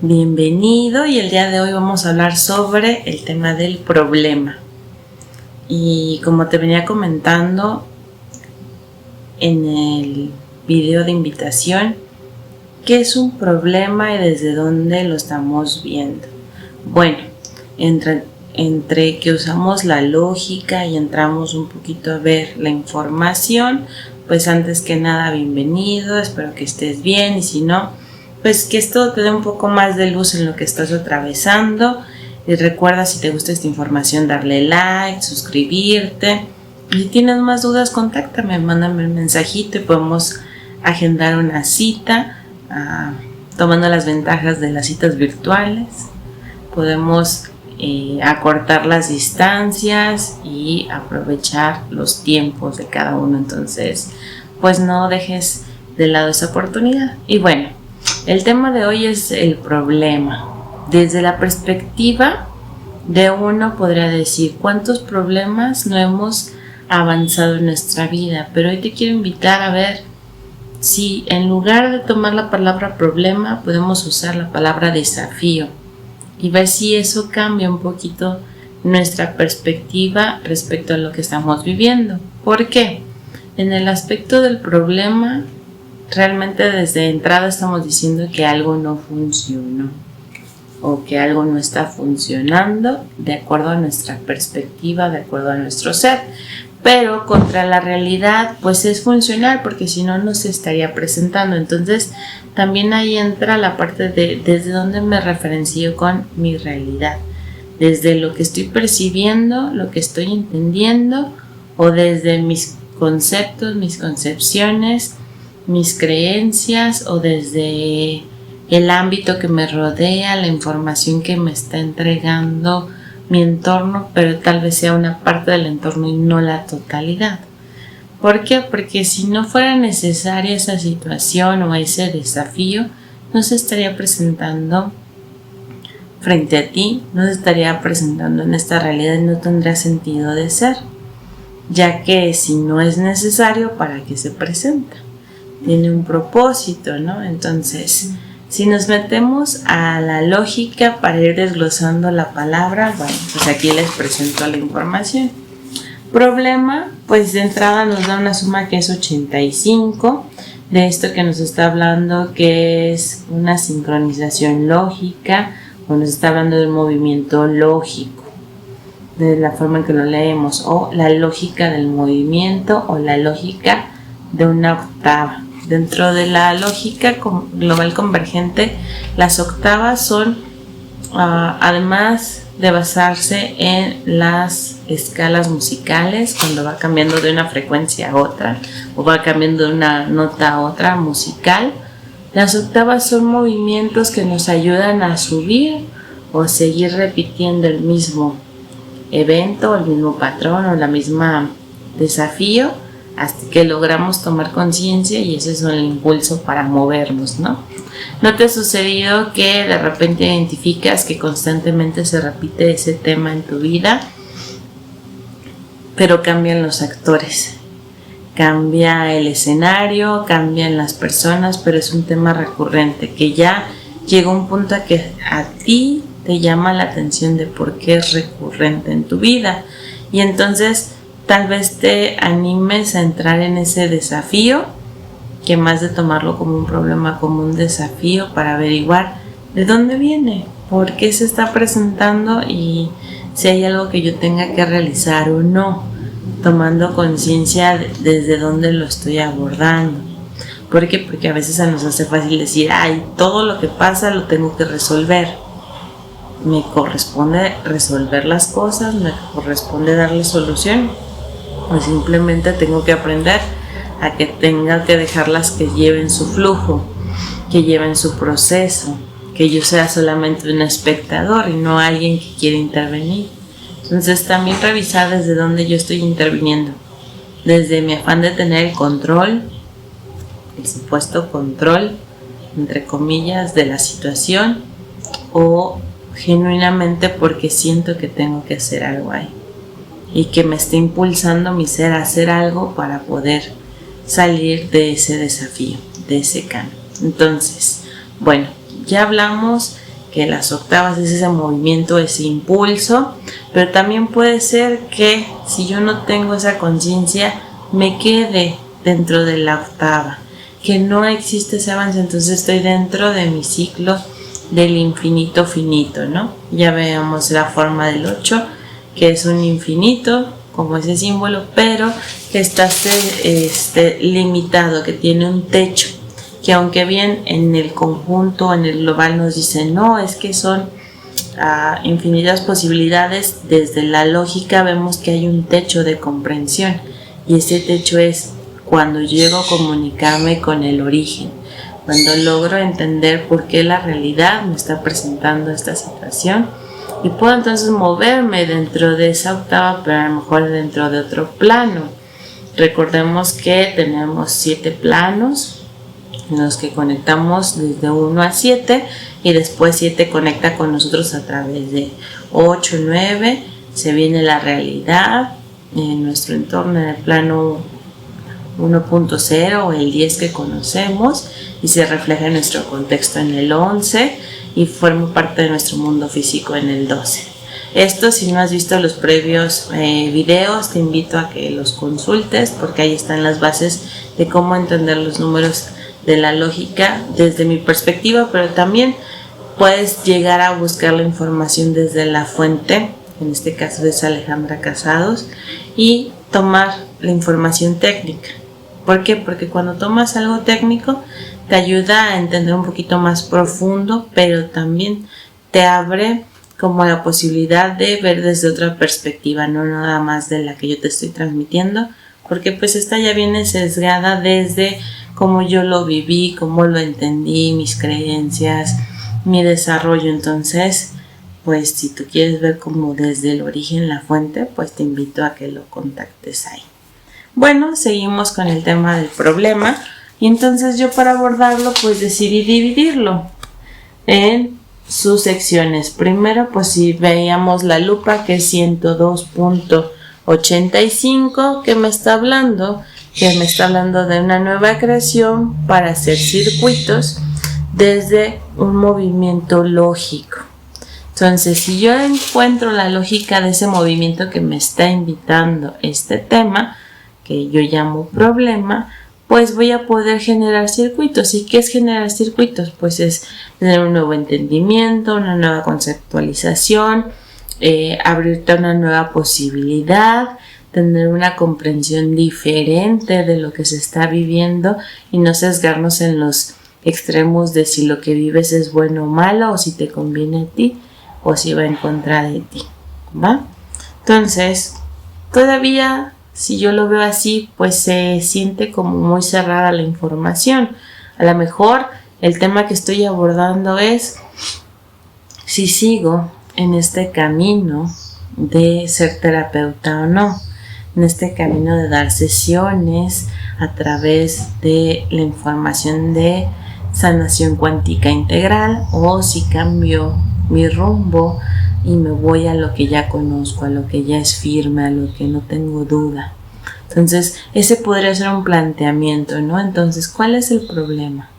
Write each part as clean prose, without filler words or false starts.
Bienvenido, y el día de hoy vamos a hablar sobre el tema del problema. Y como te venía comentando en el video de invitación, ¿qué es un problema y desde dónde lo estamos viendo? Bueno, entre que usamos la lógica y entramos un poquito a ver la información, pues antes que nada, bienvenido, espero que estés bien, y si no, pues que esto te dé un poco más de luz en lo que estás atravesando. Y recuerda, si te gusta esta información, darle like, suscribirte. Y si tienes más dudas, contáctame, mándame un mensajito y podemos agendar una cita, tomando las ventajas de las citas virtuales. Podemos acortar las distancias y aprovechar los tiempos de cada uno. Entonces, pues no dejes de lado esa oportunidad. Y bueno, el tema de hoy es el problema. Desde la perspectiva de uno podría decir cuántos problemas no hemos avanzado en nuestra vida, pero hoy te quiero invitar a ver si en lugar de tomar la palabra problema podemos usar la palabra desafío y ver si eso cambia un poquito nuestra perspectiva respecto a lo que estamos viviendo. ¿Por qué? En el aspecto del problema, realmente desde entrada estamos diciendo que algo no funcionó o que algo no está funcionando de acuerdo a nuestra perspectiva, de acuerdo a nuestro ser. Pero contra la realidad, pues es funcional, porque si no, no se estaría presentando. Entonces, también ahí entra la parte de desde dónde me referencio con mi realidad. Desde lo que estoy percibiendo, lo que estoy entendiendo, o desde mis conceptos, mis concepciones, mis creencias, o desde el ámbito que me rodea, la información que me está entregando mi entorno, pero tal vez sea una parte del entorno y no la totalidad. ¿Por qué? Porque si no fuera necesaria esa situación o ese desafío, no se estaría presentando frente a ti, no se estaría presentando en esta realidad y no tendría sentido de ser, ya que si no es necesario, ¿para qué se presenta? Tiene un propósito, ¿no? Entonces, si nos metemos a la lógica para ir desglosando la palabra, bueno, pues aquí les presento la información. Problema, pues de entrada nos da una suma que es 85, de esto que nos está hablando que es una sincronización lógica, o nos está hablando del movimiento lógico, de la forma en que lo leemos, o la lógica del movimiento, o la lógica de una octava. Dentro de la lógica global convergente, las octavas son, además de basarse en las escalas musicales, cuando va cambiando de una frecuencia a otra, o va cambiando de una nota a otra musical, las octavas son movimientos que nos ayudan a subir o seguir repitiendo el mismo evento, el mismo patrón o la misma desafío, hasta que logramos tomar conciencia, y ese es el impulso para movernos, ¿no? ¿No te ha sucedido que de repente identificas que constantemente se repite ese tema en tu vida, pero cambian los actores, cambia el escenario, cambian las personas, pero es un tema recurrente que ya llega un punto a que a ti te llama la atención de por qué es recurrente en tu vida, y entonces tal vez te animes a entrar en ese desafío, que más de tomarlo como un problema, como un desafío, para averiguar de dónde viene, por qué se está presentando y si hay algo que yo tenga que realizar o no, tomando conciencia desde dónde lo estoy abordando. ¿Por qué? Porque a veces se nos hace fácil decir, ay, todo lo que pasa lo tengo que resolver. Me corresponde resolver las cosas, me corresponde darle solución. O simplemente tengo que aprender a que tenga que dejarlas que lleven su flujo, que lleven su proceso, que yo sea solamente un espectador y no alguien que quiere intervenir. Entonces también revisar desde dónde yo estoy interviniendo, desde mi afán de tener el control, el supuesto control, entre comillas, de la situación, o genuinamente porque siento que tengo que hacer algo ahí y que me está impulsando mi ser a hacer algo para poder salir de ese desafío, de ese cambio. Entonces, bueno, ya hablamos que las octavas es ese movimiento, ese impulso, pero también puede ser que si yo no tengo esa conciencia me quede dentro de la octava, que no existe ese avance, entonces estoy dentro de mi ciclo del infinito finito, ¿no? Ya veamos la forma del 8, que es un infinito, como ese símbolo, pero que está limitado, que tiene un techo, que aunque bien en el conjunto, en el global nos dicen, no, es que son infinitas posibilidades, desde la lógica vemos que hay un techo de comprensión, y ese techo es cuando llego a comunicarme con el origen, cuando logro entender por qué la realidad me está presentando esta situación y puedo entonces moverme dentro de esa octava, pero a lo mejor dentro de otro plano. Recordemos que tenemos 7 planos en los que conectamos desde 1 a 7 y después 7 conecta con nosotros a través de 8, 9, se viene la realidad en nuestro entorno en el plano 1.0 o el 10 que conocemos y se refleja en nuestro contexto en el 11 y forma parte de nuestro mundo físico en el 12. Esto, si no has visto los previos videos, te invito a que los consultes porque ahí están las bases de cómo entender los números de la lógica desde mi perspectiva, pero también puedes llegar a buscar la información desde la fuente, en este caso es Alejandra Casados, y tomar la información técnica. ¿Por qué? Porque cuando tomas algo técnico te ayuda a entender un poquito más profundo, pero también te abre como la posibilidad de ver desde otra perspectiva, no nada más de la que yo te estoy transmitiendo, porque pues esta ya viene sesgada desde cómo yo lo viví, cómo lo entendí, mis creencias, mi desarrollo. Entonces, pues si tú quieres ver como desde el origen la fuente, pues te invito a que lo contactes ahí. Bueno, seguimos con el tema del problema y entonces yo para abordarlo pues decidí dividirlo en sus secciones. Primero pues si veíamos la lupa, que es 102.85, que me está hablando de una nueva creación para hacer circuitos desde un movimiento lógico. Entonces si yo encuentro la lógica de ese movimiento que me está invitando este tema, que yo llamo problema, pues voy a poder generar circuitos. ¿Y qué es generar circuitos? Pues es tener un nuevo entendimiento, una nueva conceptualización, abrirte a una nueva posibilidad, tener una comprensión diferente de lo que se está viviendo y no sesgarnos en los extremos de si lo que vives es bueno o malo, o si te conviene a ti o si va en contra de ti, ¿va? Entonces, todavía si yo lo veo así, pues se siente como muy cerrada la información. A lo mejor el tema que estoy abordando es si sigo en este camino de ser terapeuta o no, en este camino de dar sesiones a través de la información de sanación cuántica integral, o si cambio mi rumbo y me voy a lo que ya conozco, a lo que ya es firme, a lo que no tengo duda. Entonces, ese podría ser un planteamiento, ¿no? Entonces, ¿cuál es el problema?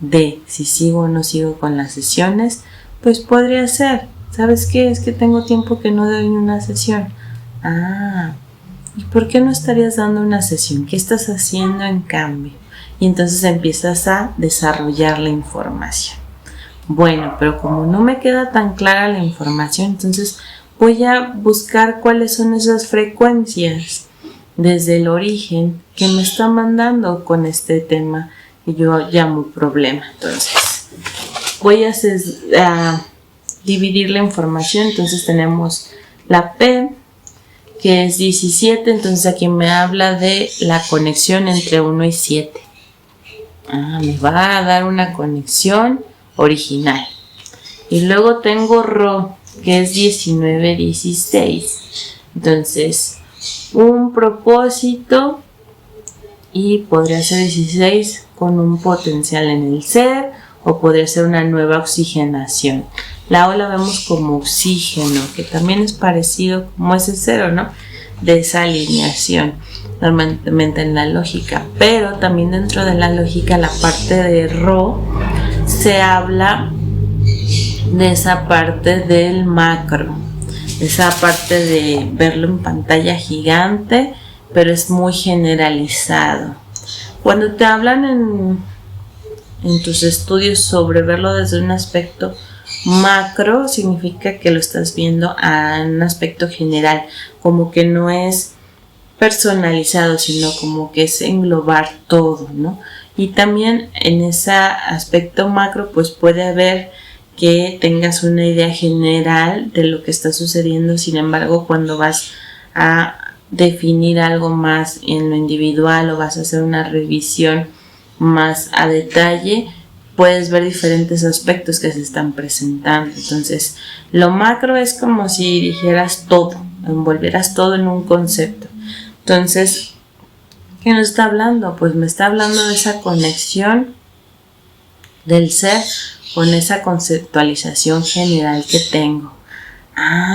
De si sigo o no sigo con las sesiones, pues podría ser, ¿sabes qué? Es que tengo tiempo que no doy una sesión. ¿Y por qué no estarías dando una sesión? ¿Qué estás haciendo en cambio? Y entonces empiezas a desarrollar la información. Bueno, pero como no me queda tan clara la información, entonces voy a buscar cuáles son esas frecuencias desde el origen que me está mandando con este tema que yo llamo problema. Entonces voy a dividir la información. Entonces tenemos la P, que es 17, entonces aquí me habla de la conexión entre 1 y 7. Me va a dar una conexión original. Y luego tengo Ro, que es 19, 16. Entonces, un propósito, y podría ser 16 con un potencial en el ser, o podría ser una nueva oxigenación. La O la vemos como oxígeno, que también es parecido como ese 0, ¿no? De esa alineación, normalmente en la lógica. Pero también dentro de la lógica, la parte de Ro, se habla de esa parte del macro, de esa parte de verlo en pantalla gigante, pero es muy generalizado. Cuando te hablan en tus estudios sobre verlo desde un aspecto macro, significa que lo estás viendo a un aspecto general, como que no es personalizado, sino como que es englobar todo, ¿no? Y también en ese aspecto macro, pues puede haber que tengas una idea general de lo que está sucediendo. Sin embargo, cuando vas a definir algo más en lo individual o vas a hacer una revisión más a detalle, puedes ver diferentes aspectos que se están presentando. Entonces, lo macro es como si dijeras todo, envolvieras todo en un concepto. Entonces, ¿qué nos está hablando? Pues me está hablando de esa conexión del ser con esa conceptualización general que tengo.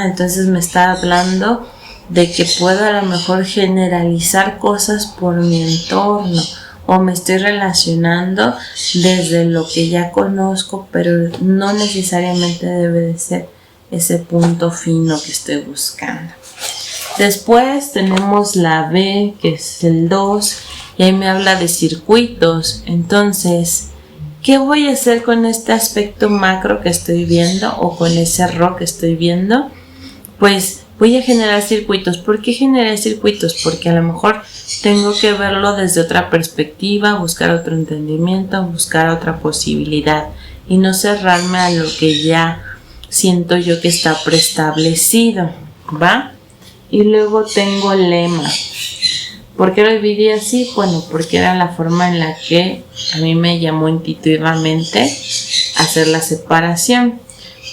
Entonces me está hablando de que puedo a lo mejor generalizar cosas por mi entorno, o me estoy relacionando desde lo que ya conozco, pero no necesariamente debe de ser ese punto fino que estoy buscando. Después tenemos la B, que es el 2, y ahí me habla de circuitos. Entonces, ¿qué voy a hacer con este aspecto macro que estoy viendo o con ese error que estoy viendo? Pues voy a generar circuitos. ¿Por qué generar circuitos? Porque a lo mejor tengo que verlo desde otra perspectiva, buscar otro entendimiento, buscar otra posibilidad y no cerrarme a lo que ya siento yo que está preestablecido, ¿va? Y luego tengo lema. ¿Por qué lo dividí así? Bueno, porque era la forma en la que a mí me llamó intuitivamente hacer la separación.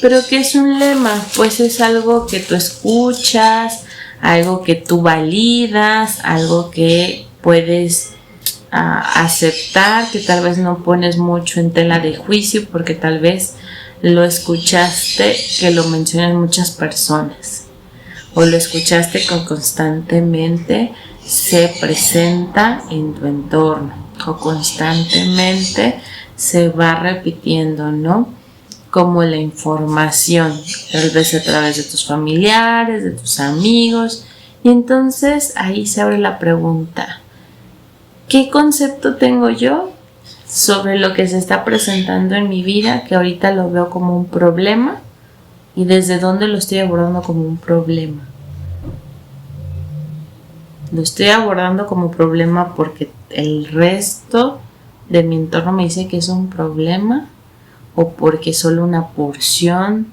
¿Pero qué es un lema? Pues es algo que tú escuchas, algo que tú validas, algo que puedes aceptar, que tal vez no pones mucho en tela de juicio porque tal vez lo escuchaste que lo mencionan muchas personas o lo escuchaste constantemente se presenta en tu entorno o constantemente se va repitiendo, ¿no? Como la información, tal vez a través de tus familiares, de tus amigos. Y entonces ahí se abre la pregunta, ¿qué concepto tengo yo sobre lo que se está presentando en mi vida, que ahorita lo veo como un problema? ¿Y desde dónde lo estoy abordando como un problema? Lo estoy abordando como problema porque el resto de mi entorno me dice que es un problema, o porque solo una porción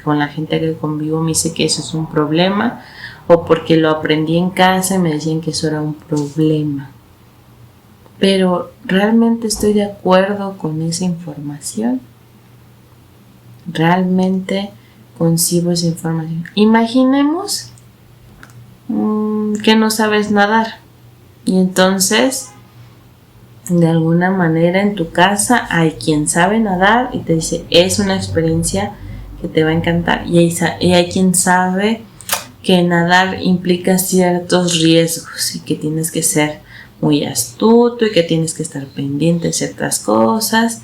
con la gente que convivo me dice que eso es un problema, o porque lo aprendí en casa y me decían que eso era un problema. Pero ¿realmente estoy de acuerdo con esa información? ¿Realmente concibo esa información? Imaginemos que no sabes nadar y entonces de alguna manera en tu casa hay quien sabe nadar y te dice es una experiencia que te va a encantar, y hay quien sabe que nadar implica ciertos riesgos y que tienes que ser muy astuto y que tienes que estar pendiente de ciertas cosas,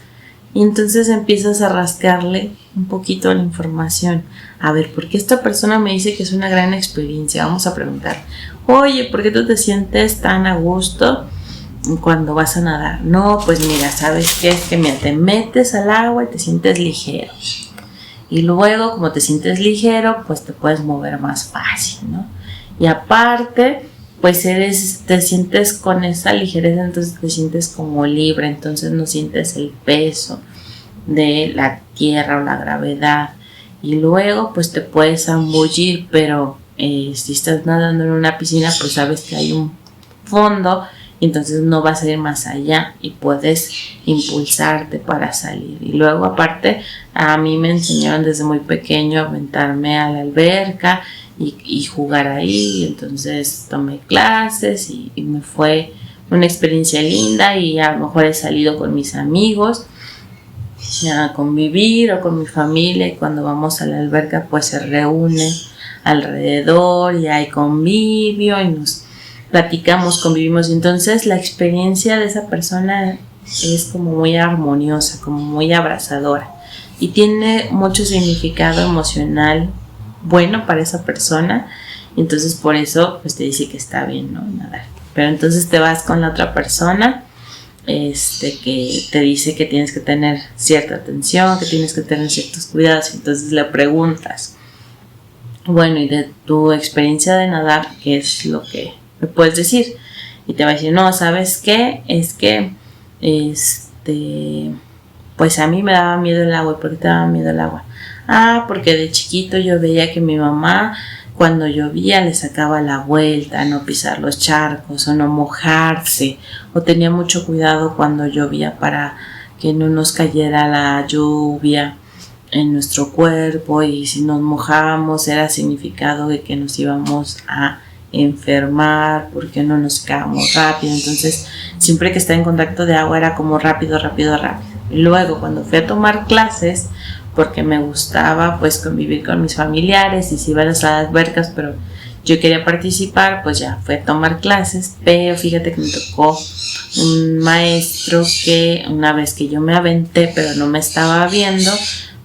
y entonces empiezas a rascarle un poquito la información. A ver, ¿por qué esta persona me dice que es una gran experiencia? Vamos a preguntar, oye, ¿por qué tú te sientes tan a gusto cuando vas a nadar? No, pues mira, ¿sabes qué? Es que mira, te metes al agua y te sientes ligero. Y luego, como te sientes ligero, pues te puedes mover más fácil, ¿no? Y aparte, pues te sientes con esa ligereza, entonces te sientes como libre, entonces no sientes el peso de la tierra o la gravedad. Y luego, pues te puedes zambullir, pero si estás nadando en una piscina, pues sabes que hay un fondo, y entonces no vas a ir más allá y puedes impulsarte para salir. Y luego aparte a mí me enseñaron desde muy pequeño a aventarme a la alberca y jugar ahí, entonces tomé clases y me fue una experiencia linda, y a lo mejor he salido con mis amigos a convivir o con mi familia, y cuando vamos a la alberca pues se reúnen alrededor y hay convivio y nos platicamos, convivimos, y entonces la experiencia de esa persona es como muy armoniosa, como muy abrazadora. y tiene mucho significado emocional bueno para esa persona, y entonces por eso pues te dice que está bien, ¿no? Nadar. Pero entonces te vas con la otra persona que te dice que tienes que tener cierta atención, que tienes que tener ciertos cuidados, entonces le preguntas, bueno, y de tu experiencia de nadar, ¿qué es lo que me puedes decir? Y te va a decir, no, ¿sabes qué? Es que, pues a mí me daba miedo el agua. ¿Y por qué te daba miedo el agua? Ah, porque de chiquito yo veía que mi mamá, cuando llovía, le sacaba la vuelta, no pisar los charcos o no mojarse, o tenía mucho cuidado cuando llovía para que no nos cayera la lluvia en nuestro cuerpo, y si nos mojábamos era significado de que nos íbamos a enfermar porque no nos secábamos rápido. Entonces siempre que estaba en contacto de agua era como rápido. Y luego cuando fui a tomar clases, porque me gustaba pues convivir con mis familiares y si iba a las albercas, pero yo quería participar, pues ya fui a tomar clases. Pero fíjate que me tocó un maestro que una vez que yo me aventé pero no me estaba viendo,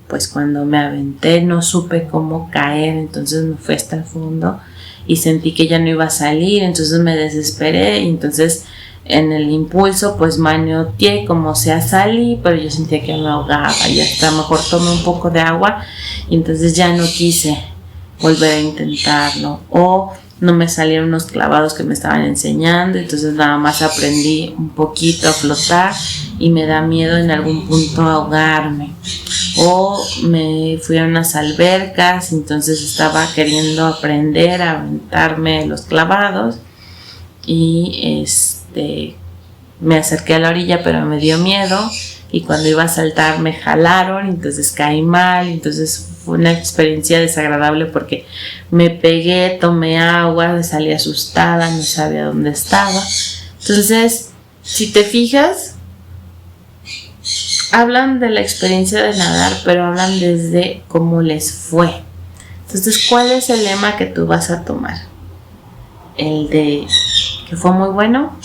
pues cuando me aventé no supe cómo caer, entonces me fui hasta el fondo y sentí que ya no iba a salir, entonces me desesperé y entonces en el impulso pues manioteé como sea, salí, pero yo sentía que me ahogaba y hasta mejor tomé un poco de agua y entonces ya no quise volver a intentarlo, o no me salieron los clavados que me estaban enseñando, entonces nada más aprendí un poquito a flotar y me da miedo en algún punto ahogarme. O me fui a unas albercas, entonces estaba queriendo aprender a aventarme los clavados y me acerqué a la orilla pero me dio miedo y cuando iba a saltar me jalaron, entonces caí mal, entonces fue una experiencia desagradable porque me pegué, tomé agua, salí asustada, no sabía dónde estaba. Entonces, si te fijas, hablan de la experiencia de nadar, pero hablan desde cómo les fue. Entonces, ¿cuál es el lema que tú vas a tomar? ¿El de que fue muy bueno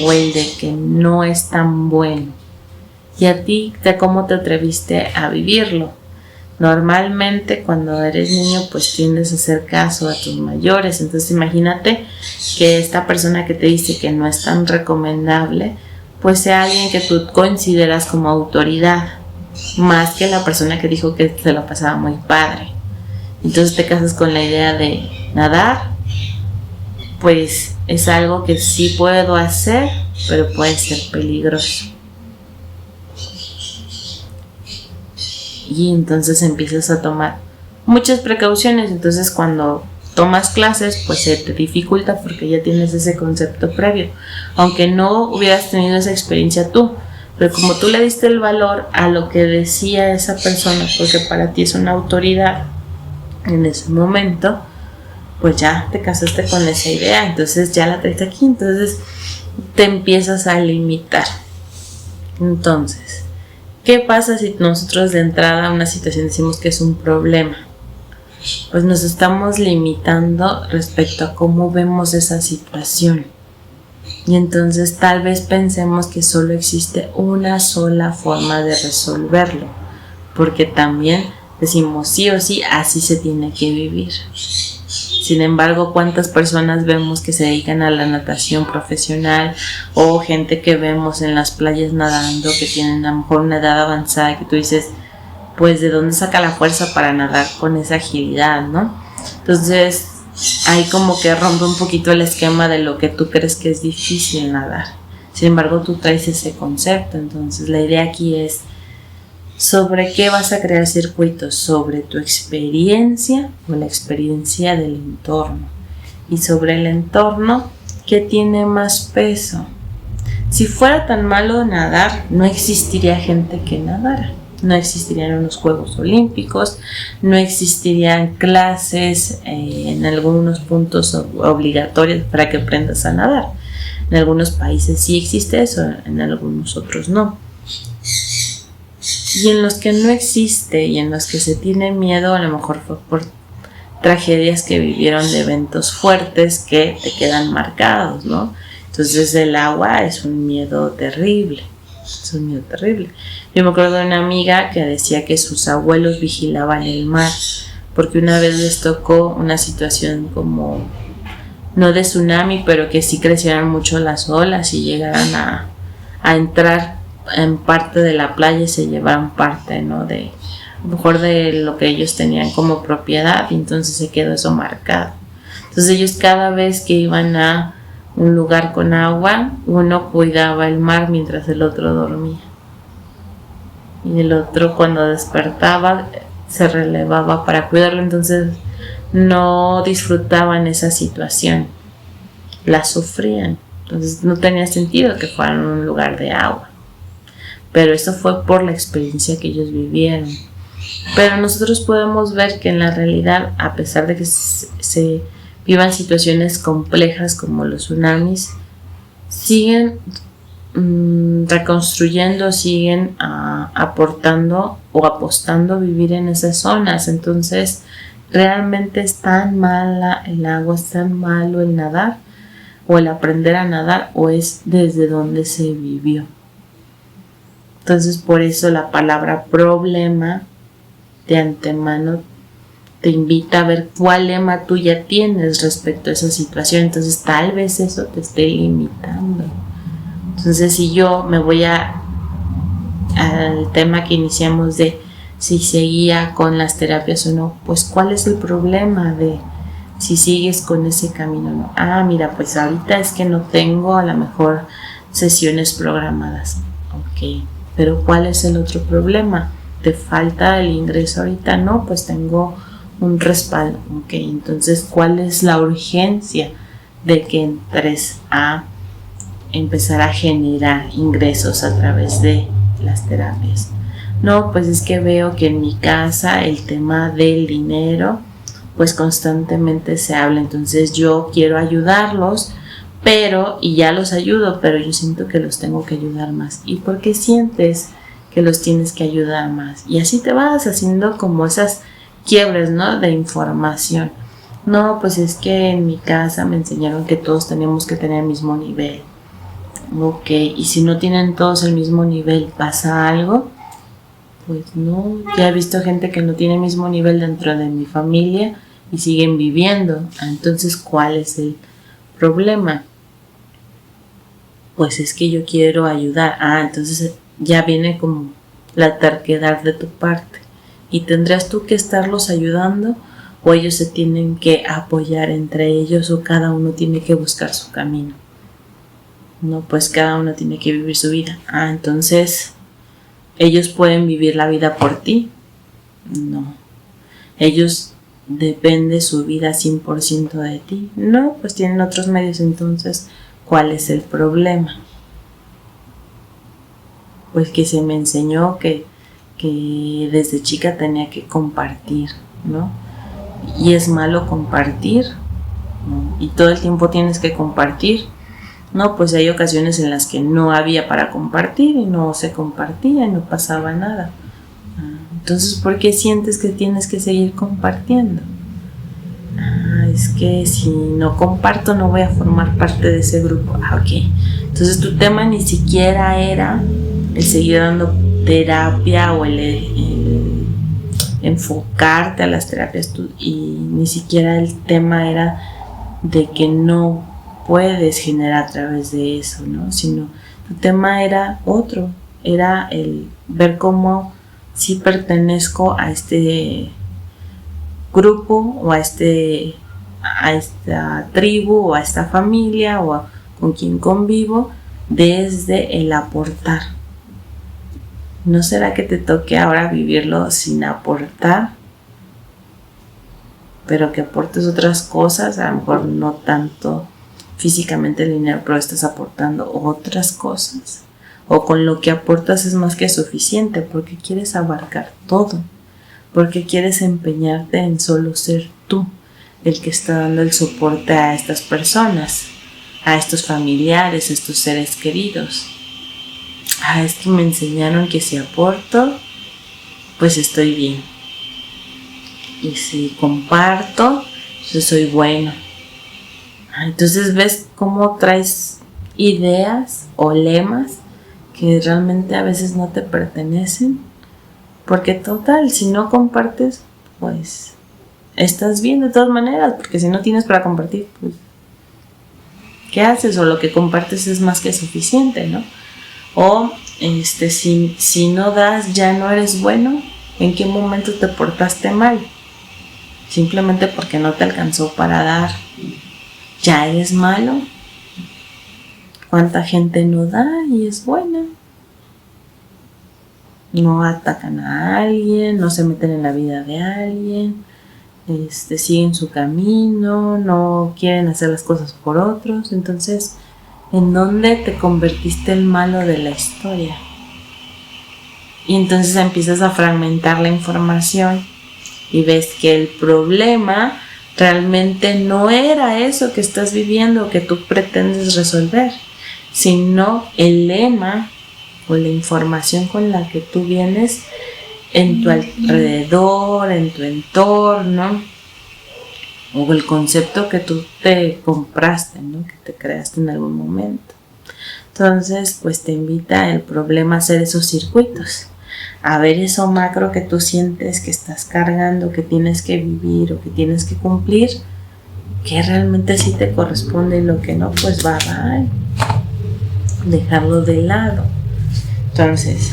o el de que no es tan bueno? Y a ti, de cómo te atreviste a vivirlo. Normalmente cuando eres niño pues tiendes a hacer caso a tus mayores, entonces imagínate que esta persona que te dice que no es tan recomendable pues sea alguien que tú consideras como autoridad, más que la persona que dijo que se lo pasaba muy padre. Entonces te casas con la idea de nadar, pues es algo que sí puedo hacer, pero puede ser peligroso. Y entonces empiezas a tomar muchas precauciones. Entonces cuando tomas clases pues se te dificulta porque ya tienes ese concepto previo, aunque no hubieras tenido esa experiencia tú, pero como tú le diste el valor a lo que decía esa persona porque para ti es una autoridad en ese momento, pues ya te casaste con esa idea, entonces ya la traes aquí, entonces te empiezas a limitar. Entonces, ¿qué pasa si nosotros de entrada a una situación decimos que es un problema? Pues nos estamos limitando respecto a cómo vemos esa situación. Y entonces tal vez pensemos que solo existe una sola forma de resolverlo, porque también decimos sí o sí, así se tiene que vivir. Sin embargo, ¿cuántas personas vemos que se dedican a la natación profesional o gente que vemos en las playas nadando que tienen a lo mejor una edad avanzada que tú dices, pues ¿de dónde saca la fuerza para nadar con esa agilidad, no? Entonces, ahí como que rompe un poquito el esquema de lo que tú crees que es difícil nadar. Sin embargo, tú traes ese concepto. Entonces, la idea aquí es ¿sobre qué vas a crear circuitos? ¿Sobre tu experiencia o la experiencia del entorno? Y sobre el entorno, ¿qué tiene más peso? Si fuera tan malo nadar, no existiría gente que nadara. No existirían unos Juegos Olímpicos, no existirían clases en algunos puntos obligatorios para que aprendas a nadar. En algunos países sí existe eso, en algunos otros no. Y en los que no existe y en los que se tiene miedo, a lo mejor fue por tragedias que vivieron de eventos fuertes que te quedan marcados, ¿no? Entonces el agua es un miedo terrible. Es un miedo terrible. Yo me acuerdo de una amiga que decía que sus abuelos vigilaban el mar, porque una vez les tocó una situación como, no de tsunami, pero que sí crecieran mucho las olas y llegaran a entrar en parte de la playa y se llevaran parte, ¿no? De, a lo mejor de lo que ellos tenían como propiedad, y entonces se quedó eso marcado. Entonces ellos cada vez que iban a un lugar con agua, uno cuidaba el mar mientras el otro dormía. Y el otro cuando despertaba se relevaba para cuidarlo, entonces no disfrutaban esa situación, la sufrían. Entonces no tenía sentido que fueran a un lugar de agua. Pero eso fue por la experiencia que ellos vivieron. Pero nosotros podemos ver que en la realidad, a pesar de que se vivan situaciones complejas como los tsunamis, siguen reconstruyendo, siguen aportando o apostando a vivir en esas zonas. Entonces, realmente es tan mala el agua, es tan malo el nadar o el aprender a nadar, o es desde donde se vivió. Entonces, por eso la palabra problema de antemano te invita a ver cuál lema tú ya tienes respecto a esa situación. Entonces tal vez eso te esté limitando. Entonces si yo me voy al tema que iniciamos de si seguía con las terapias o no, pues cuál es el problema de si sigues con ese camino o no. Ah, mira, pues ahorita es que no tengo a lo mejor sesiones programadas. Ok, pero ¿cuál es el otro problema? ¿Te falta el ingreso ahorita? No, pues tengo un respaldo. Ok, entonces ¿cuál es la urgencia de que entres a empezar a generar ingresos a través de las terapias? No, pues es que veo que en mi casa el tema del dinero pues constantemente se habla, entonces yo quiero ayudarlos, pero, y ya los ayudo, pero yo siento que los tengo que ayudar más. ¿Y por qué sientes que los tienes que ayudar más? Y así te vas haciendo como esas quiebres, ¿no? De información. No, pues es que en mi casa me enseñaron que todos tenemos que tener el mismo nivel. Ok, y si no tienen todos el mismo nivel, ¿pasa algo? Pues no, ya he visto gente que no tiene el mismo nivel dentro de mi familia y siguen viviendo. Entonces, ¿cuál es el problema? Pues es que yo quiero ayudar. Entonces ya viene como la terquedad de tu parte. Y tendrás tú que estarlos ayudando, o ellos se tienen que apoyar entre ellos, o cada uno tiene que buscar su camino. No, pues cada uno tiene que vivir su vida. Entonces, ¿ellos pueden vivir la vida por ti? No. ¿Ellos depende su vida 100% de ti? No, pues tienen otros medios. Entonces, ¿cuál es el problema? Pues que se me enseñó que desde chica tenía que compartir, ¿no? Y es malo compartir, ¿no? Y todo el tiempo tienes que compartir. No, pues hay ocasiones en las que no había para compartir y no se compartía y no pasaba nada. Entonces, ¿por qué sientes que tienes que seguir compartiendo? Es que si no comparto no voy a formar parte de ese grupo. Ok. Entonces tu tema ni siquiera era el seguir dando terapia o el enfocarte a las terapias, y ni siquiera el tema era de que no puedes generar a través de eso, ¿no? Sino tu tema era otro, era el ver cómo sí pertenezco a este grupo o a esta tribu o a esta familia o con quien convivo, desde el aportar. ¿No será que te toque ahora vivirlo sin aportar? Pero que aportes otras cosas, a lo mejor no tanto físicamente el dinero, pero estás aportando otras cosas. O con lo que aportas es más que suficiente, porque quieres abarcar todo, porque quieres empeñarte en solo ser tú el que está dando el soporte a estas personas, a estos familiares, a estos seres queridos. Es que me enseñaron que si aporto, pues estoy bien. Y si comparto, pues soy bueno. Entonces ves cómo traes ideas o lemas que realmente a veces no te pertenecen, porque total, si no compartes, pues estás bien de todas maneras, porque si no tienes para compartir, pues ¿qué haces? O lo que compartes es más que suficiente, ¿no? O si no das, ya no eres bueno. ¿En qué momento te portaste mal? Simplemente porque no te alcanzó para dar, ¿ya eres malo? ¿Cuánta gente no da y es buena? No atacan a alguien, no se meten en la vida de alguien, siguen su camino, no quieren hacer las cosas por otros. Entonces, ¿en dónde te convertiste el malo de la historia? Y entonces empiezas a fragmentar la información y ves que el problema realmente no era eso que estás viviendo o que tú pretendes resolver, sino el lema o la información con la que tú vienes en tu alrededor, en tu entorno, o el concepto que tú te compraste, ¿no? Que te creaste en algún momento. Entonces, pues te invita el problema a hacer esos circuitos, a ver eso macro que tú sientes que estás cargando, que tienes que vivir o que tienes que cumplir, que realmente sí te corresponde y lo que no, pues va, dejarlo de lado. Entonces,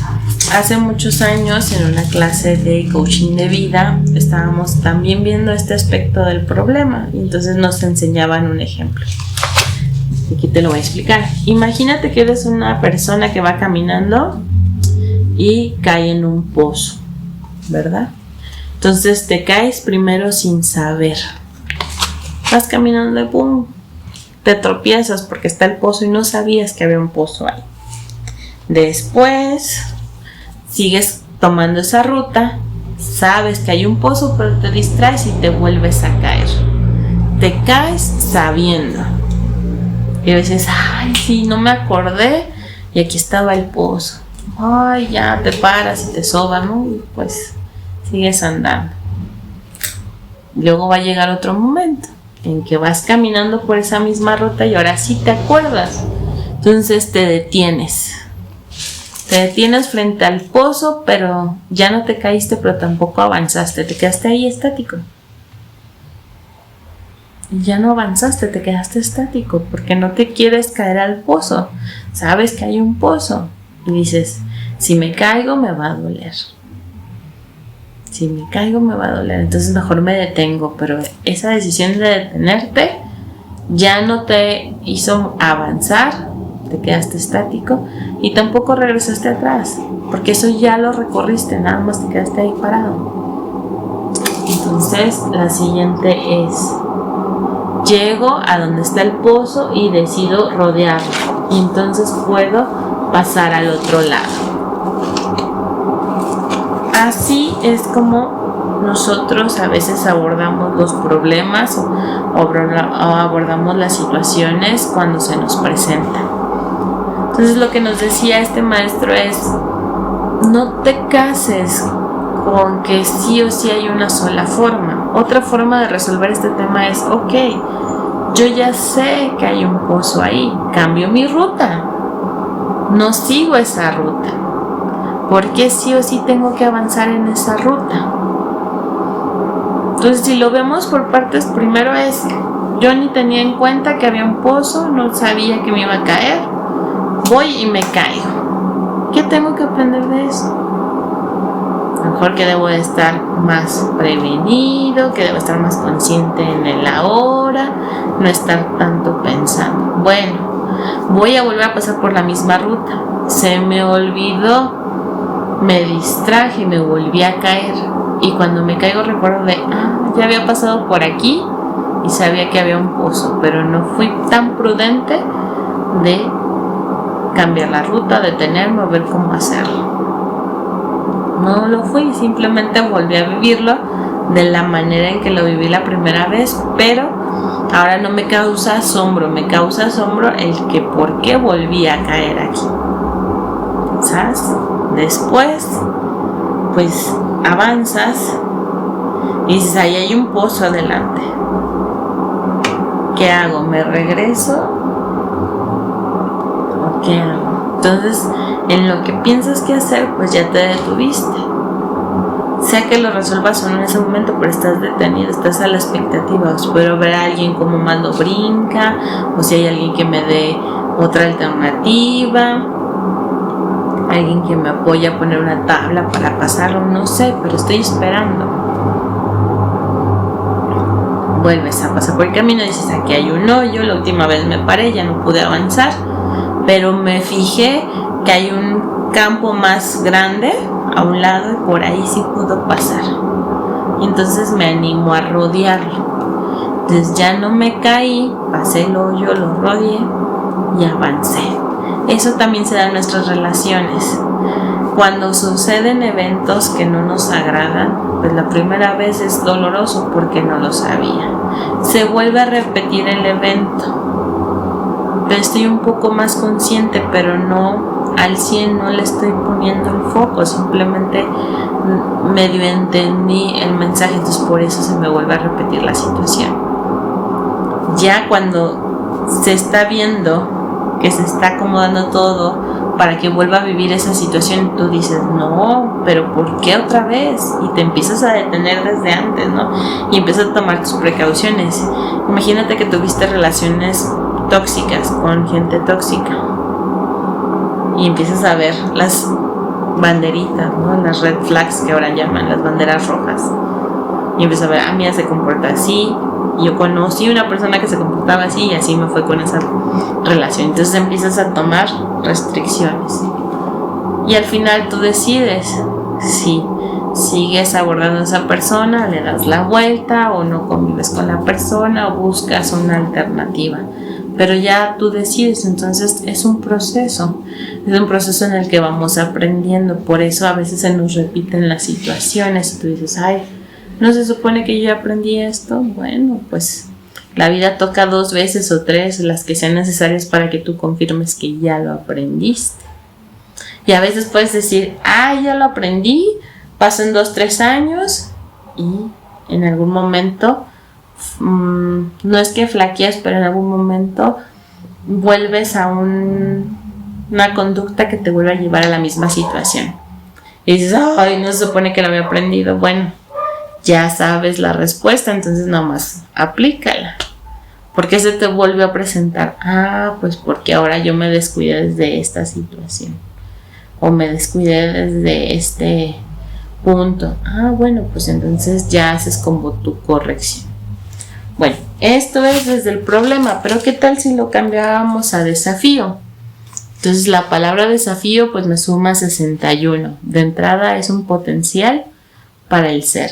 hace muchos años en una clase de coaching de vida estábamos también viendo este aspecto del problema y entonces nos enseñaban un ejemplo. Aquí te lo voy a explicar. Imagínate que eres una persona que va caminando y cae en un pozo, ¿verdad? Entonces te caes primero sin saber. Vas caminando y ¡pum! Te tropiezas porque está el pozo y no sabías que había un pozo ahí. Después sigues tomando esa ruta, sabes que hay un pozo, pero te distraes y te vuelves a caer. Te caes sabiendo. Y dices, ay, sí, no me acordé y aquí estaba el pozo. Ay, ya te paras y te sobas, ¿no? Y pues sigues andando. Luego va a llegar otro momento en que vas caminando por esa misma ruta y ahora sí te acuerdas. Entonces te detienes. Te detienes frente al pozo, pero ya no te caíste, pero tampoco avanzaste. Te quedaste ahí estático. Ya no avanzaste, te quedaste estático porque no te quieres caer al pozo. Sabes que hay un pozo y dices, si me caigo me va a doler. Si me caigo me va a doler, entonces mejor me detengo. Pero esa decisión de detenerte ya no te hizo avanzar, te quedaste estático y tampoco regresaste atrás, porque eso ya lo recorriste, nada más te quedaste ahí parado. Entonces la siguiente es, llego a donde está el pozo y decido rodearlo y entonces puedo pasar al otro lado. Así es como nosotros a veces abordamos los problemas o abordamos las situaciones cuando se nos presentan. Entonces lo que nos decía este maestro es, no te cases con que sí o sí hay una sola forma. Otra forma de resolver este tema es, ok, yo ya sé que hay un pozo ahí, cambio mi ruta, no sigo esa ruta, porque sí o sí tengo que avanzar en esa ruta. Entonces si lo vemos por partes, primero es, yo ni tenía en cuenta que había un pozo, no sabía que me iba a caer, voy y me caigo. ¿Qué tengo que aprender de eso? A lo mejor que debo de estar más prevenido, que debo estar más consciente en el ahora, no estar tanto pensando. Bueno, voy a volver a pasar por la misma ruta. Se me olvidó, me distraje y me volví a caer. Y cuando me caigo recuerdo de, ya había pasado por aquí y sabía que había un pozo, pero no fui tan prudente de cambiar la ruta, detenerme a ver cómo hacerlo. No lo fui, simplemente volví a vivirlo de la manera en que lo viví la primera vez, pero ahora no me causa asombro, me causa asombro el que por qué volví a caer aquí. ¿Sabes? Después, pues avanzas y dices, ahí hay un pozo adelante. ¿Qué hago? ¿Me regreso? ¿O qué hago? Entonces, en lo que piensas que hacer, pues ya te detuviste. Sea que lo resuelvas o no en ese momento, pero estás detenido, estás a la expectativa. Espero ver a alguien como más lo brinca, o si hay alguien que me dé otra alternativa, alguien que me apoye a poner una tabla para pasarlo, no sé, pero estoy esperando. Vuelves a pasar por el camino y dices, aquí hay un hoyo, la última vez me paré, ya no pude avanzar, pero me fijé que hay un campo más grande a un lado y por ahí sí puedo pasar. Y entonces me animo a rodearlo. Entonces ya no me caí, pasé el hoyo, lo rodeé y avancé. Eso también se da en nuestras relaciones. Cuando suceden eventos que no nos agradan, pues la primera vez es doloroso porque no lo sabía. Se vuelve a repetir el evento. Yo estoy un poco más consciente, pero no al 100, no le estoy poniendo el foco, simplemente medio entendí el mensaje, entonces por eso se me vuelve a repetir la situación. Ya cuando se está viendo que se está acomodando todo para que vuelva a vivir esa situación, tú dices, no, pero ¿por qué otra vez? Y te empiezas a detener desde antes, ¿no? Y empiezas a tomar tus precauciones. Imagínate que tuviste relaciones tóxicas con gente tóxica y empiezas a ver las banderitas, ¿no? Las red flags que ahora llaman, las banderas rojas, y empiezas a ver, mira, se comporta así. Yo conocí una persona que se comportaba así y así me fue con esa relación. Entonces empiezas a tomar restricciones y al final tú decides si sigues abordando a esa persona, le das la vuelta o no convives con la persona o buscas una alternativa. Pero ya tú decides. Entonces es un proceso en el que vamos aprendiendo. Por eso a veces se nos repiten las situaciones y tú dices, ay, ¿no se supone que yo ya aprendí esto? Bueno, pues la vida toca 2 veces o 3, las que sean necesarias para que tú confirmes que ya lo aprendiste. Y a veces puedes decir, ya lo aprendí, pasan 2-3 años y en algún momento, no es que flaqueas, pero en algún momento vuelves a una conducta que te vuelve a llevar a la misma situación. Y dices, ay, no se supone que lo había aprendido. Bueno, ya sabes la respuesta, entonces nada más aplícala. ¿Por qué se te vuelve a presentar? Pues porque ahora yo me descuidé desde esta situación o me descuidé desde este punto. Bueno, pues entonces ya haces como tu corrección. Bueno, esto es desde el problema, pero ¿qué tal si lo cambiábamos a desafío? Entonces la palabra desafío pues me suma 61. De entrada es un potencial para el ser.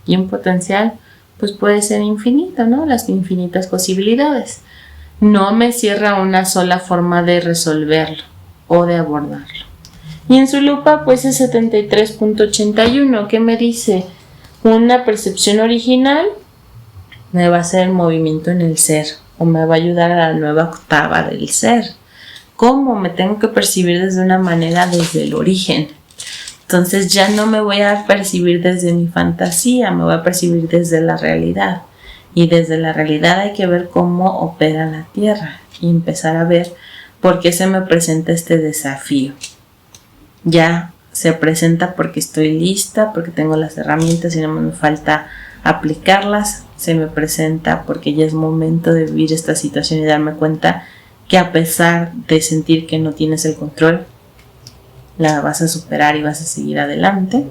Y un potencial pues puede ser infinito, ¿no? Las infinitas posibilidades. No me cierra una sola forma de resolverlo o de abordarlo. Y en su lupa pues es 73.81, que me dice, una percepción original me va a hacer movimiento en el ser o me va a ayudar a la nueva octava del ser. ¿Cómo? Me tengo que percibir desde una manera desde el origen. Entonces ya no me voy a percibir desde mi fantasía, me voy a percibir desde la realidad. Y desde la realidad hay que ver cómo opera la Tierra y empezar a ver por qué se me presenta este desafío. Ya se presenta porque estoy lista, porque tengo las herramientas y no me falta aplicarlas. Se me presenta porque ya es momento de vivir esta situación y darme cuenta que a pesar de sentir que no tienes el control, la vas a superar y vas a seguir adelante.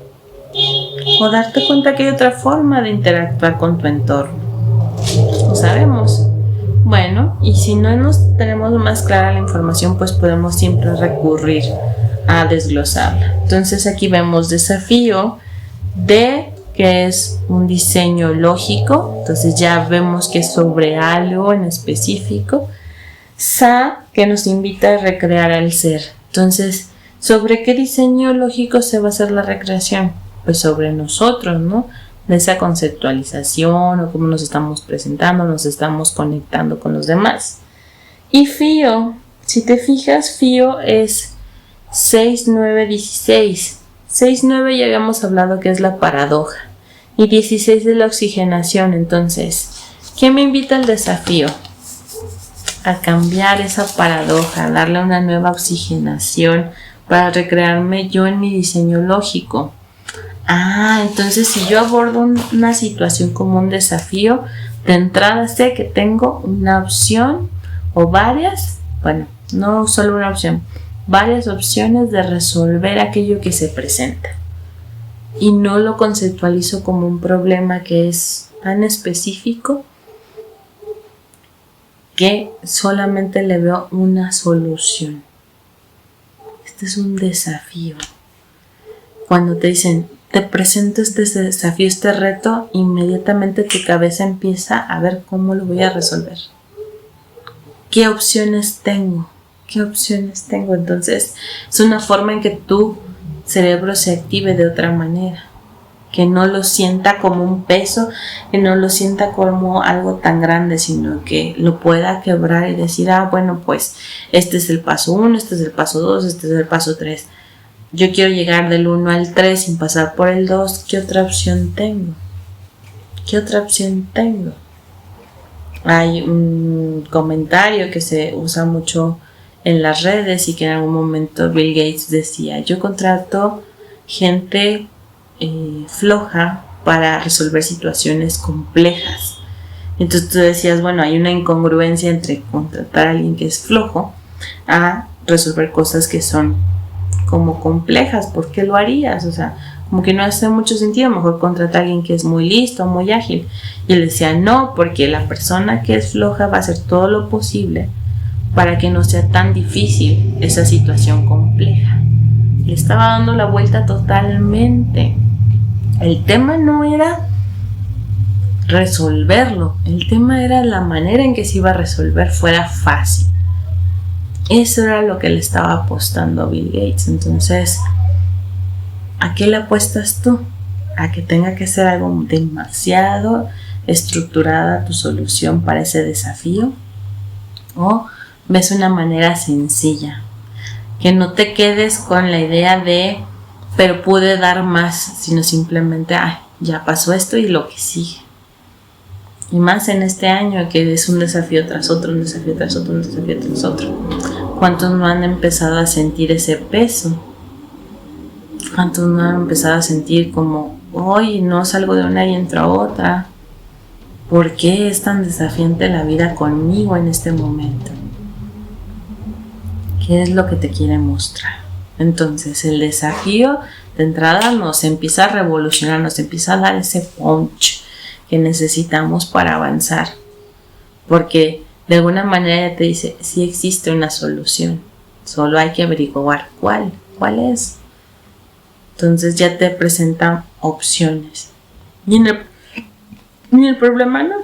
O darte cuenta que hay otra forma de interactuar con tu entorno. Lo sabemos. Bueno, y si no nos tenemos más clara la información, pues podemos siempre recurrir a desglosarla. Entonces aquí vemos desafío D, que es un diseño lógico. Entonces ya vemos que es sobre algo en específico. Sa, que nos invita a recrear al ser. Entonces, ¿sobre qué diseño lógico se va a hacer la recreación? Pues sobre nosotros, ¿no? De esa conceptualización o cómo nos estamos presentando, nos estamos conectando con los demás. Y Fío, si te fijas, Fío es 6, 9, 16. 6, 9 ya habíamos hablado que es la paradoja. Y 16 es la oxigenación. Entonces, ¿qué me invita al desafío? a cambiar esa paradoja, a darle una nueva oxigenación para recrearme yo en mi diseño lógico. Entonces si yo abordo una situación como un desafío, de entrada sé que tengo una opción o varias, bueno, no solo una opción, varias opciones de resolver aquello que se presenta. Y no lo conceptualizo como un problema que es tan específico que solamente le veo una solución. Este es un desafío. Cuando te dicen, te presento este desafío, este reto, inmediatamente tu cabeza empieza a ver cómo lo voy a resolver. ¿Qué opciones tengo? ¿Qué opciones tengo? Entonces, es una forma en que tu cerebro se active de otra manera. Que no lo sienta como un peso, que no lo sienta como algo tan grande, sino que lo pueda quebrar y decir, bueno, pues este es el paso 1, este es el paso 2, este es el paso 3. Yo quiero llegar del 1 al 3 sin pasar por el 2. ¿Qué otra opción tengo? ¿Qué otra opción tengo? Hay un comentario que se usa mucho en las redes y que en algún momento Bill Gates decía, yo contrato gente floja para resolver situaciones complejas. Entonces tú decías, bueno, hay una incongruencia entre contratar a alguien que es flojo a resolver cosas que son como complejas. ¿Por qué lo harías? O sea, como que no hace mucho sentido. Mejor contratar a alguien que es muy listo, muy ágil. Y él decía, no, porque la persona que es floja va a hacer todo lo posible para que no sea tan difícil esa situación compleja. Le estaba dando la vuelta totalmente. El tema no era resolverlo, el tema era la manera en que se iba a resolver fuera fácil. Eso era lo que le estaba apostando Bill Gates. Entonces, ¿a qué le apuestas tú? ¿A que tenga que ser algo demasiado estructurada tu solución para ese desafío? ¿O ves una manera sencilla? Que no te quedes con la idea de, pero pude dar más, sino simplemente, ya pasó esto y lo que sigue. Y más en este año que es un desafío tras otro, un desafío tras otro, un desafío tras otro. ¿Cuántos no han empezado a sentir ese peso? ¿Cuántos no han empezado a sentir como, hoy no salgo de una y entro a otra? ¿Por qué es tan desafiante la vida conmigo en este momento? ¿Qué es lo que te quiere mostrar? Entonces el desafío de entrada nos empieza a revolucionar, nos empieza a dar ese punch que necesitamos para avanzar, porque de alguna manera ya te dice, sí existe una solución, solo hay que averiguar cuál es. Entonces ya te presentan opciones. Y en el problema no.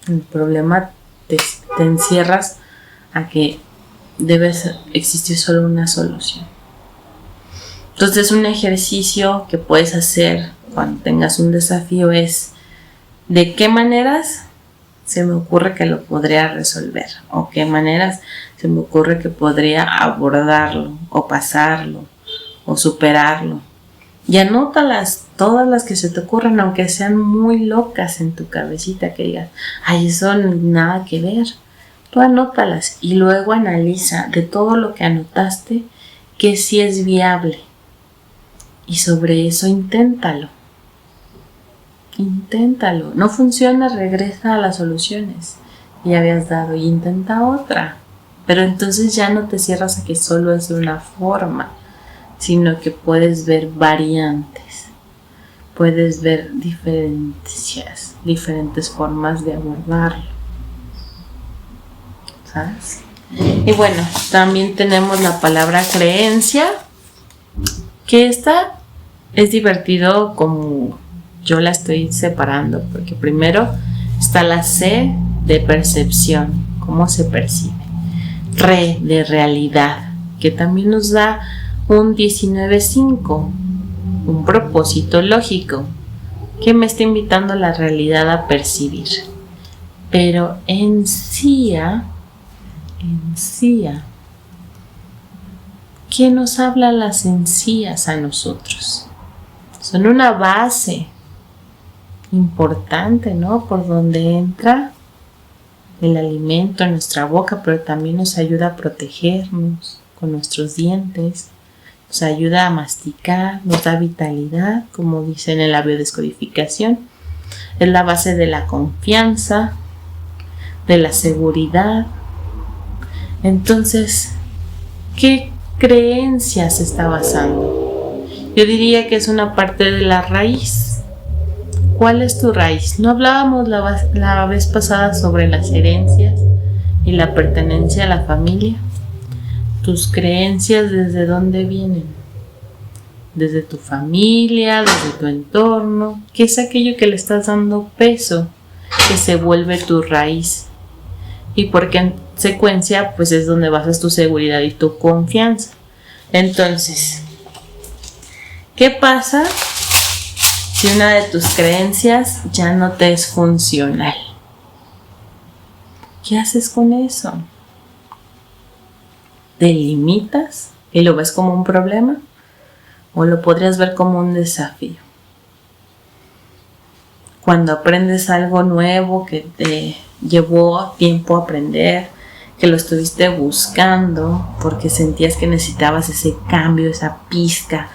En el problema te encierras a que debe existir solo una solución. Entonces un ejercicio que puedes hacer cuando tengas un desafío es, ¿de qué maneras se me ocurre que lo podría resolver? ¿O qué maneras se me ocurre que podría abordarlo o pasarlo o superarlo? Y anótalas, todas las que se te ocurran, aunque sean muy locas en tu cabecita, que digas, eso nada que ver. Tú anótalas y luego analiza de todo lo que anotaste que sí es viable. Y sobre eso inténtalo. No funciona, regresa a las soluciones que ya habías dado y intenta otra. Pero entonces ya no te cierras a que solo es de una forma, sino que puedes ver variantes. Puedes ver diferentes formas de abordarlo. ¿Sabes? Y bueno, también tenemos la palabra creencia, que esta es divertido como yo la estoy separando, porque primero está la C de percepción, cómo se percibe, re de realidad, que también nos da un 19.5, un propósito lógico, que me está invitando a la realidad a percibir. Pero encía, ¿qué nos habla las encías a nosotros? Son una base importante, ¿no? Por donde entra el alimento en nuestra boca, pero también nos ayuda a protegernos con nuestros dientes, nos ayuda a masticar, nos da vitalidad, como dicen en la biodescodificación. Es la base de la confianza, de la seguridad. Entonces, ¿qué creencias se está basando? Yo diría que es una parte de la raíz. ¿Cuál es tu raíz? ¿No hablábamos la vez pasada sobre las herencias y la pertenencia a la familia? ¿Tus creencias desde dónde vienen? ¿Desde tu familia? ¿Desde tu entorno? ¿Qué es aquello que le estás dando peso, que se vuelve tu raíz? Y porque en secuencia, pues es donde basas tu seguridad y tu confianza. Entonces, ¿qué pasa si una de tus creencias ya no te es funcional? ¿Qué haces con eso? ¿Te limitas y lo ves como un problema? ¿O lo podrías ver como un desafío? Cuando aprendes algo nuevo que te llevó tiempo aprender, que lo estuviste buscando porque sentías que necesitabas ese cambio, esa pizca,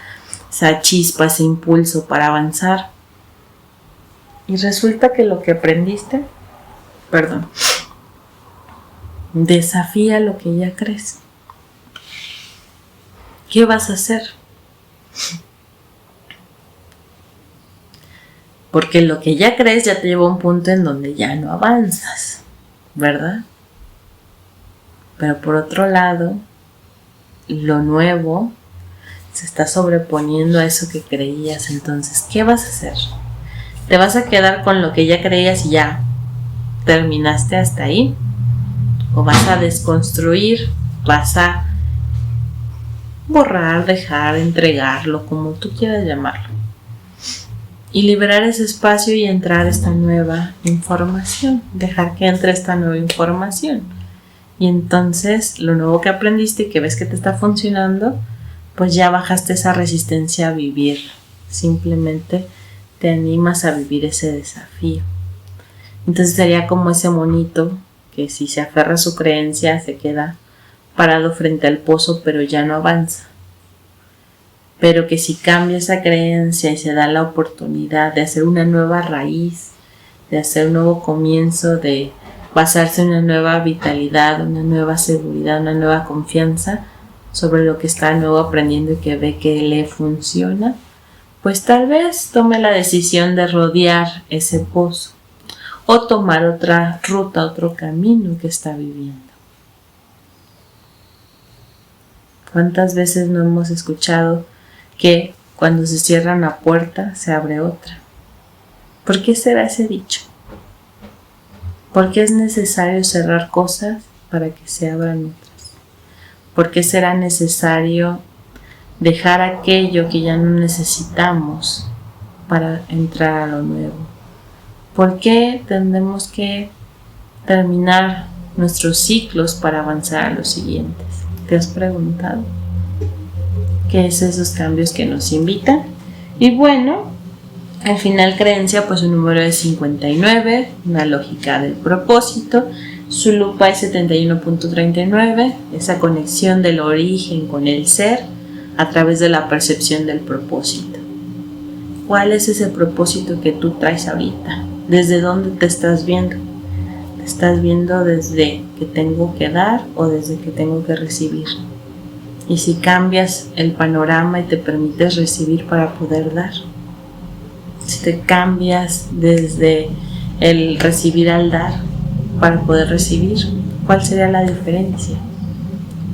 esa chispa, ese impulso para avanzar. Y resulta que lo que aprendiste, desafía lo que ya crees. ¿Qué vas a hacer? Porque lo que ya crees ya te lleva a un punto en donde ya no avanzas, ¿verdad? Pero por otro lado, lo nuevo se está sobreponiendo a eso que creías. Entonces, ¿qué vas a hacer? ¿Te vas a quedar con lo que ya creías y ya terminaste hasta ahí? ¿O vas a desconstruir? ¿Vas a borrar, dejar, entregarlo, como tú quieras llamarlo? Y liberar ese espacio y entrar esta nueva información. Dejar que entre esta nueva información. Y entonces, lo nuevo que aprendiste y que ves que te está funcionando, pues ya bajaste esa resistencia a vivir. Simplemente te animas a vivir ese desafío. Entonces sería como ese monito que si se aferra a su creencia se queda parado frente al pozo, pero ya no avanza. Pero que si cambia esa creencia y se da la oportunidad de hacer una nueva raíz, de hacer un nuevo comienzo, de basarse en una nueva vitalidad, una nueva seguridad, una nueva confianza sobre lo que está nuevo aprendiendo y que ve que le funciona, pues tal vez tome la decisión de rodear ese pozo o tomar otra ruta, otro camino que está viviendo. ¿Cuántas veces no hemos escuchado que cuando se cierra una puerta se abre otra? ¿Por qué será ese dicho? ¿Por qué es necesario cerrar cosas para que se abran otras? ¿Por qué será necesario dejar aquello que ya no necesitamos para entrar a lo nuevo? ¿Por qué tendremos que terminar nuestros ciclos para avanzar a los siguientes? ¿Te has preguntado? ¿Qué es esos cambios que nos invitan? Y bueno, al final creencia, pues un número es 59, una lógica del propósito. Su lupa es 71.39, esa conexión del origen con el ser a través de la percepción del propósito. ¿Cuál es ese propósito que tú traes ahorita? ¿Desde dónde te estás viendo? ¿Te estás viendo desde que tengo que dar o desde que tengo que recibir? Y si cambias el panorama y te permites recibir para poder dar. Si te cambias desde el recibir al dar para poder recibir, ¿cuál sería la diferencia?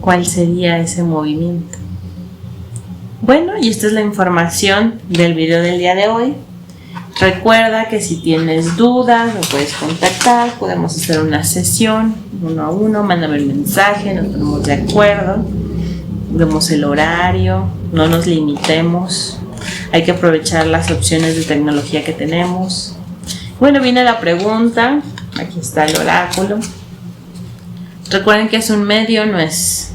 ¿Cuál sería ese movimiento? Bueno, y esta es la información del video del día de hoy. Recuerda que si tienes dudas, me puedes contactar, podemos hacer una sesión 1 a 1, mándame un mensaje, nos ponemos de acuerdo, vemos el horario, no nos limitemos, hay que aprovechar las opciones de tecnología que tenemos. Bueno, viene la pregunta, aquí está el oráculo. Recuerden que es un medio, no es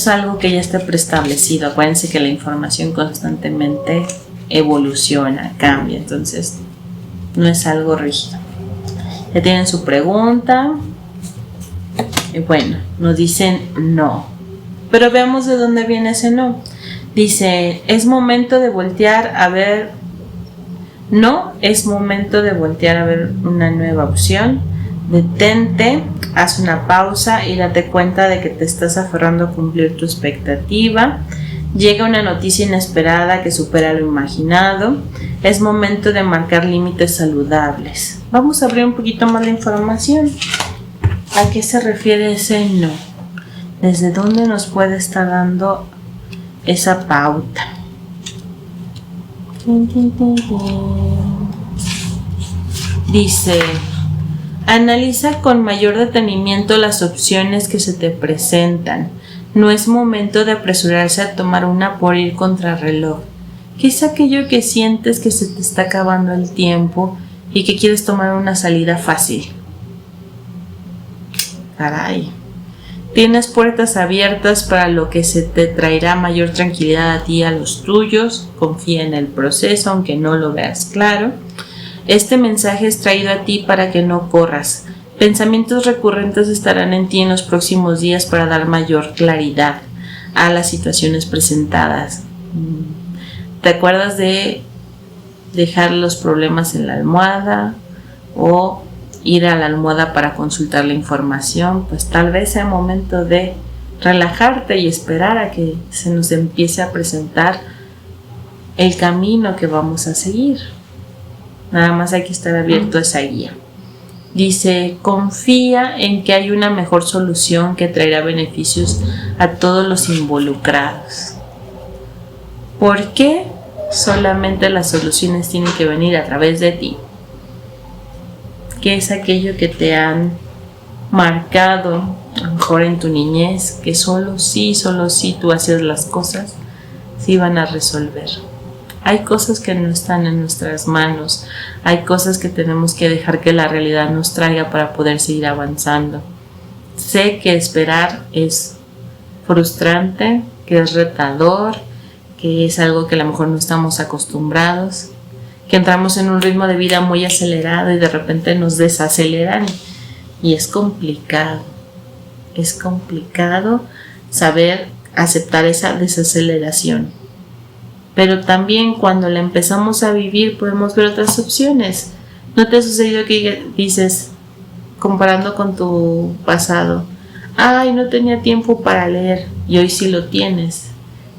algo que ya esté preestablecido. Acuérdense que la información constantemente evoluciona, cambia, entonces no es algo rígido. Ya tienen su pregunta. Y bueno, nos dicen no. Pero veamos de dónde viene ese no. Dice, es momento de voltear a ver. No, es momento de voltear a ver una nueva opción. Detente, haz una pausa y date cuenta de que te estás aferrando a cumplir tu expectativa. Llega una noticia inesperada que supera lo imaginado. Es momento de marcar límites saludables. Vamos a abrir un poquito más la información. ¿A qué se refiere ese no? ¿Desde dónde nos puede estar dando esa pauta? Dice, analiza con mayor detenimiento las opciones que se te presentan. No es momento de apresurarse a tomar una por ir contra reloj. ¿Qué es aquello que sientes que se te está acabando el tiempo y que quieres tomar una salida fácil? Caray. Tienes puertas abiertas para lo que se te traerá mayor tranquilidad a ti y a los tuyos. Confía en el proceso, aunque no lo veas claro. Este mensaje es traído a ti para que no corras. Pensamientos recurrentes estarán en ti en los próximos días para dar mayor claridad a las situaciones presentadas. ¿Te acuerdas de dejar los problemas en la almohada o ir a la almohada para consultar la información? Pues tal vez sea momento de relajarte y esperar a que se nos empiece a presentar el camino que vamos a seguir. Nada más hay que estar abierto a esa guía. Dice, confía en que hay una mejor solución que traerá beneficios a todos los involucrados. ¿Por qué solamente las soluciones tienen que venir a través de ti? ¿Qué es aquello que te han marcado, a lo mejor en tu niñez, que solo sí tú haces las cosas, sí van a resolver? Hay cosas que no están en nuestras manos, hay cosas que tenemos que dejar que la realidad nos traiga para poder seguir avanzando. Sé que esperar es frustrante, que es retador, que es algo que a lo mejor no estamos acostumbrados, que entramos en un ritmo de vida muy acelerado y de repente nos desaceleran y es complicado saber aceptar esa desaceleración. Pero también cuando la empezamos a vivir podemos ver otras opciones. ¿No te ha sucedido que dices, comparando con tu pasado, ay, no tenía tiempo para leer y hoy sí lo tienes?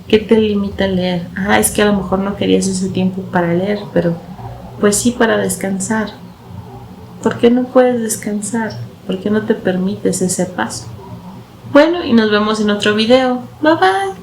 ¿Qué te limita a leer? Es que a lo mejor no querías ese tiempo para leer, pero pues sí para descansar. ¿Por qué no puedes descansar? ¿Por qué no te permites ese paso? Bueno, y nos vemos en otro video. Bye bye.